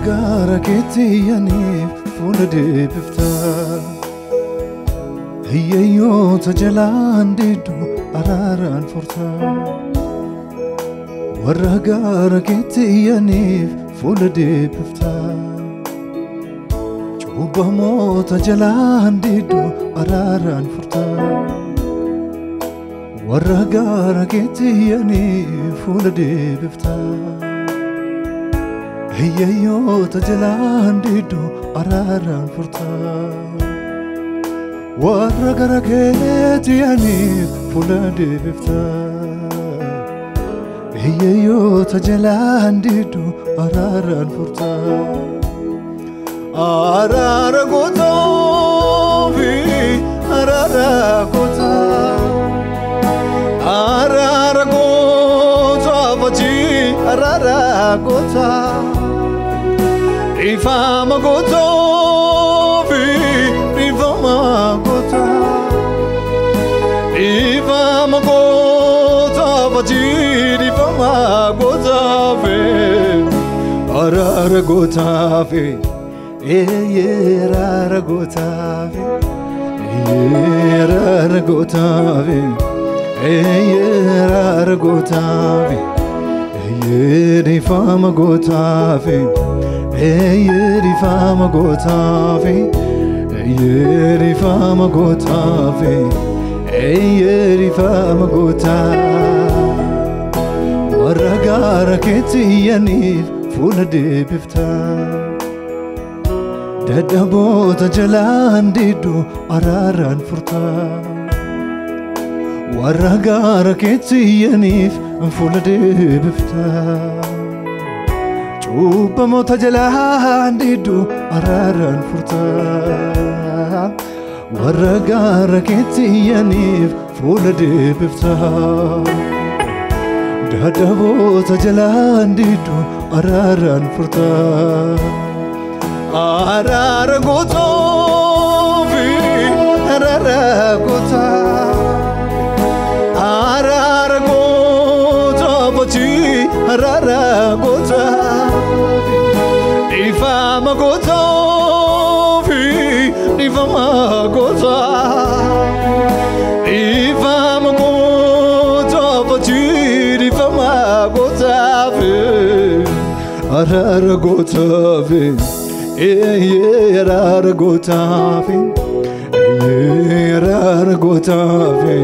warra keettiyaniif fuula deebiftaa hiyyeeyyoota jalaan didduu araaraan furtaa warra gaara keettiyaniif fuula deebiftaa cubbamoota jalaan didduu araaraan furtaa warra gaara keettiyaniif fuula deebiftaa hiyyeeyyoota jalaan didduu araaraan furtaa warra gaara keettiyaniif fuula deebiftaa hiyyeeyyoota jalaan didduu araaraan furtaa araara gootaa fi araara gootaa araara gootaa fatii araara gootaa ifama gootaa fi ifama gootaa ifama gootaa fatii ifama gootaa fi araara gootaa fi araara gootaa fi araara gootaa fi araara gootaa fi ifama gootaa fi ifama gootaa fi ifama gootaa fi ifama gootaa warra gaara keettiyaniif fuula deebiftaa dadhaboota jalaan didduu araaraan furtaa warra gaara keettiyaniif fuula deebiftaa cubbamoota jalaan didduu araaraan furtaa warra gaara keettiyaniif fuula deebiftaa dadhaboota jalaan didduu araaraan furtaa araara gootaa fi araara gootaa araara gootaa fatii araara gootaa ifama gootaa fi ifama gootaa ifama gootaa fatii ifama gootaa fi araara gootaa fi araara gootaa fi araara gootaa fi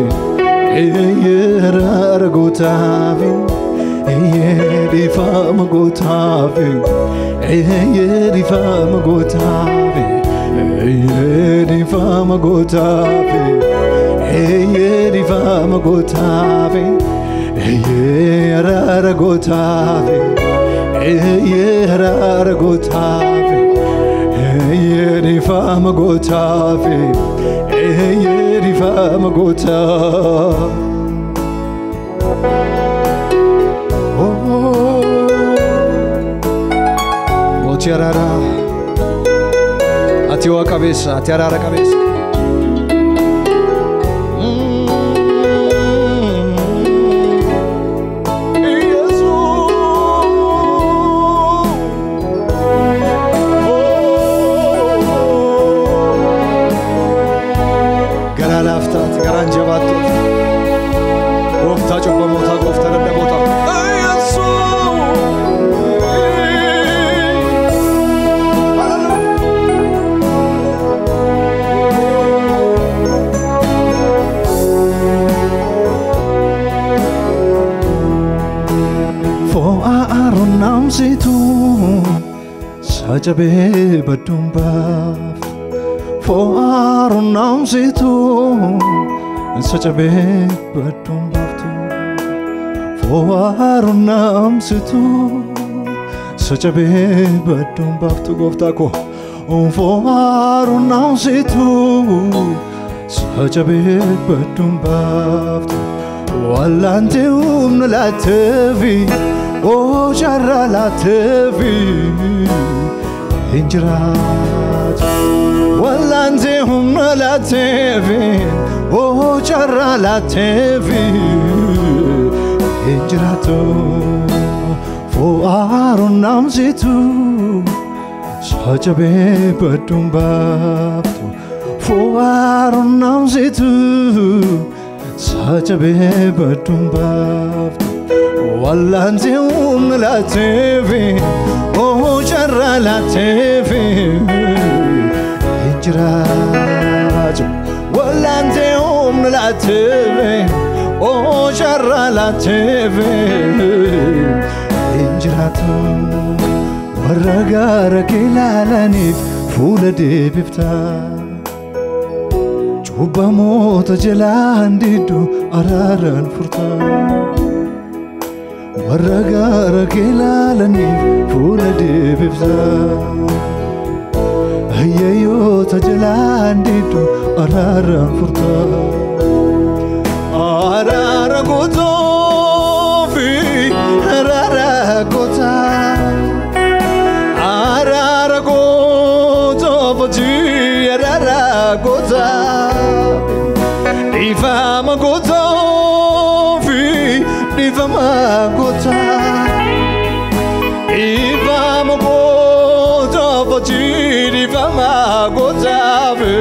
araara gootaa fi ifama gootaa fi ifama gootaa fi ifama gootaa fi ifama gootaa fi araara gootaa fi araara gootaa fi ifama gootaa fi ifama gootaa Oti araara ati waa qabeessa ati araara qabeessa namsitu sajabe badumbaaf fo'aaru namsitu sajabe badumbaaftu fo'aaru namsitu sajabe badumbaaftu gooftaa ko fo'aaru namsitu sajabe badumbaaftu wallante humna laateefi Oh, jarra la tevi injirat wallanze humna la tevi Oh, jarra la tevi injirato fo'aaru namsitu Sachabe badum baftu Fuaron namzitu Sachabe badum baftu Wallanzi la TV Oh jarra la TV Hijraju Wallanzi la TV Oh jarra la TV Hijratu Warragara kilalanif Fulade bifta Chuba mota jalandidu araran furta Warragara kilalanif Fulade bifta Ayyayo tajalandidu araran furta Arara goto fi arara gota Gota Difama gota fi Difama gota Difama gota Faji Difama gota fi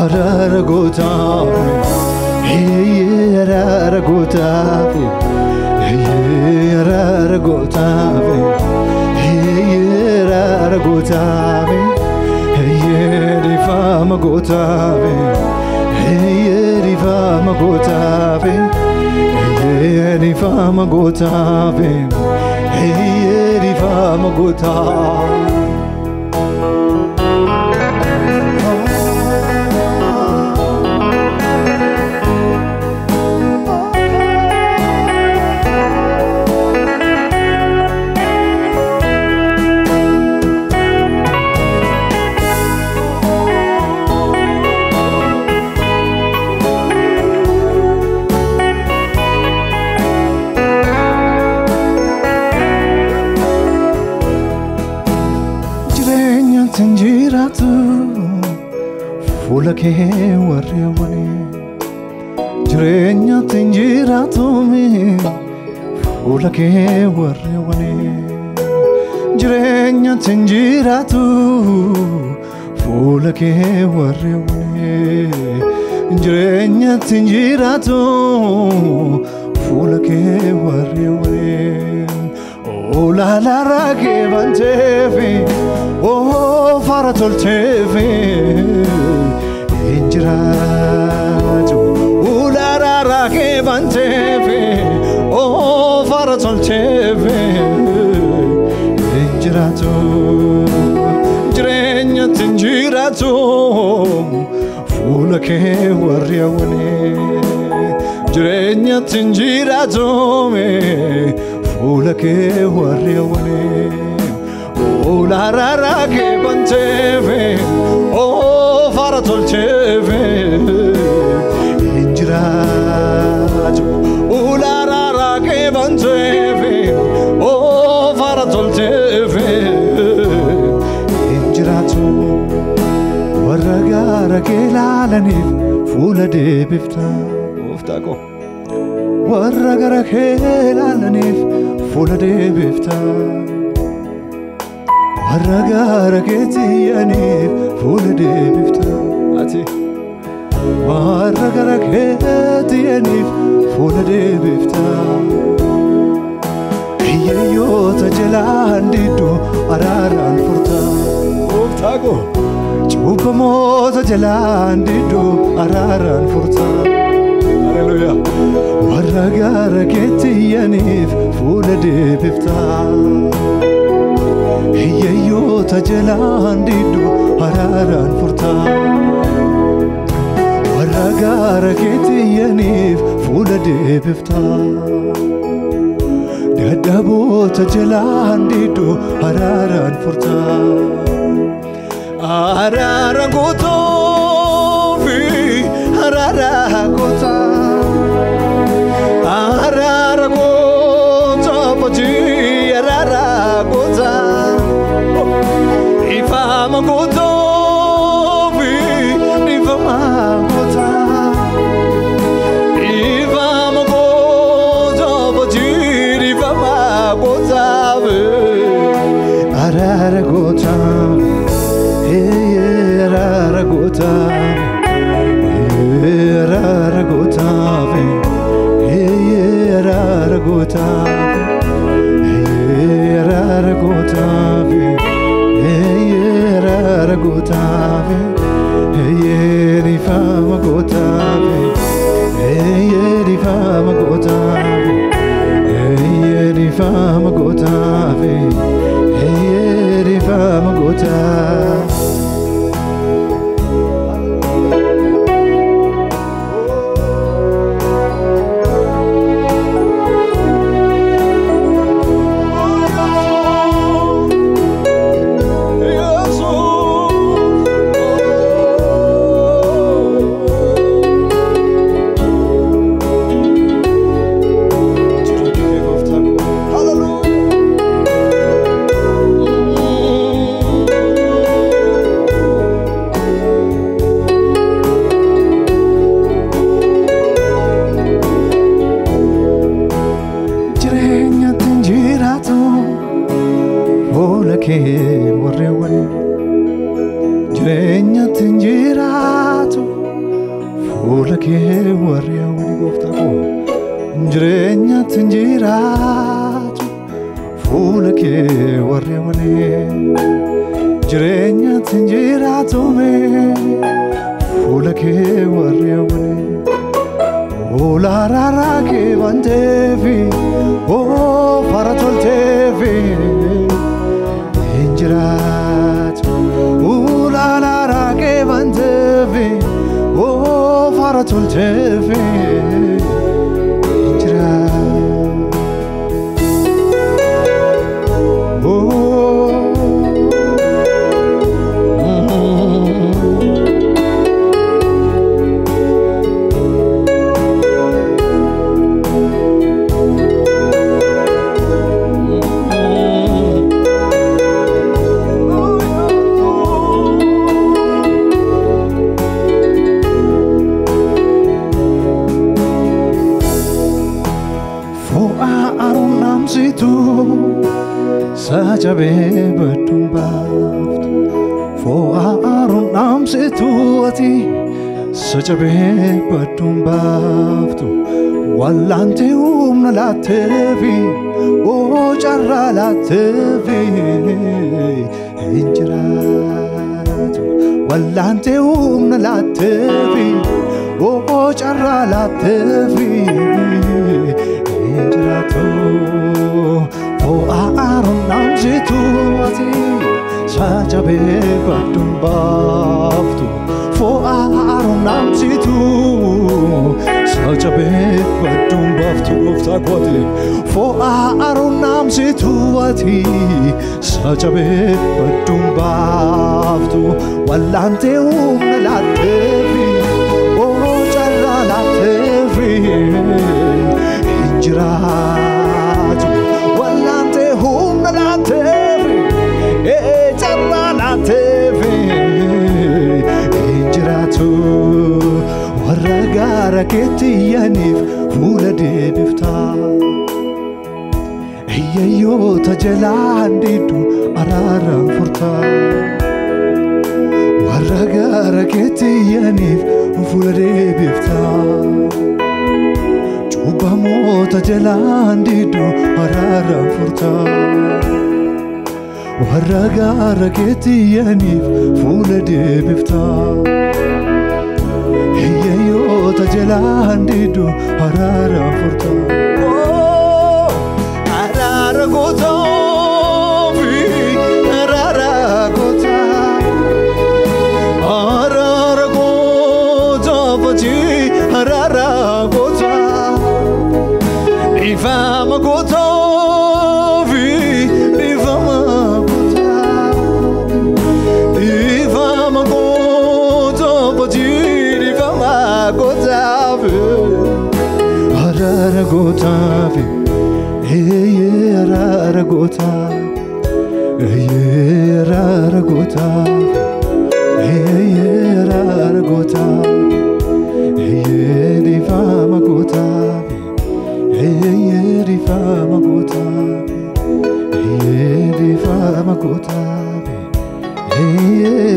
Arara gota Hey arara gota fi Hey arara gota fi Hey arara gota fi Hey fama gotave Hey fama gotave Hey fama gotave Hey fama gotave Tinjiratu Fulake warriwani Jirenya tinjiratu mi Fulake warriwani Jirenya tinjiratu Fulake warriwani Jirenya tinjiratu Fulake warriwani Oh la la rake bantefi Oh faratol tefi Injiraju Oh la la rake bantefi Oh faratol tefi Injiraju Jirenya tinjiratu Fulake warriwani Jirenya tinjiratu me Fulake warriwani Oh la la la ke banteve Oh faratol teve Injiraju Oh la la la ke banteve Oh faratol teve Injiraju Warragara ke lalanif Fulade bifta Uftako Warragara ke lalanif Fulade bifta Warragara ketiyani fulade bifta ati Warragara ketiyani fulade bifta Ayyayo tajalandidu araran furta Uftago Chuba mota jalandidu araran furta Hallelujah Warragara ketiyani fulade bifta Ayyayo tajalandidu araran furta Warragara ketiyanif fulade bifta Dadabo tajalandidu araran furta Araran goto fi araran gota Araran gota paji araran gota Ifama gota vi ifama gota Ifama gota paji ifama gota Arara gota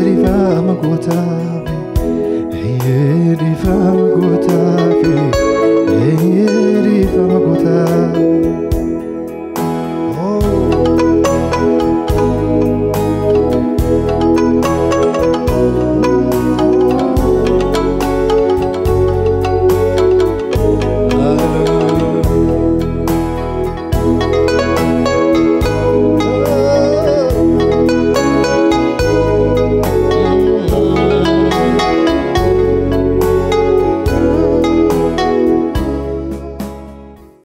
Rifa magota raawwate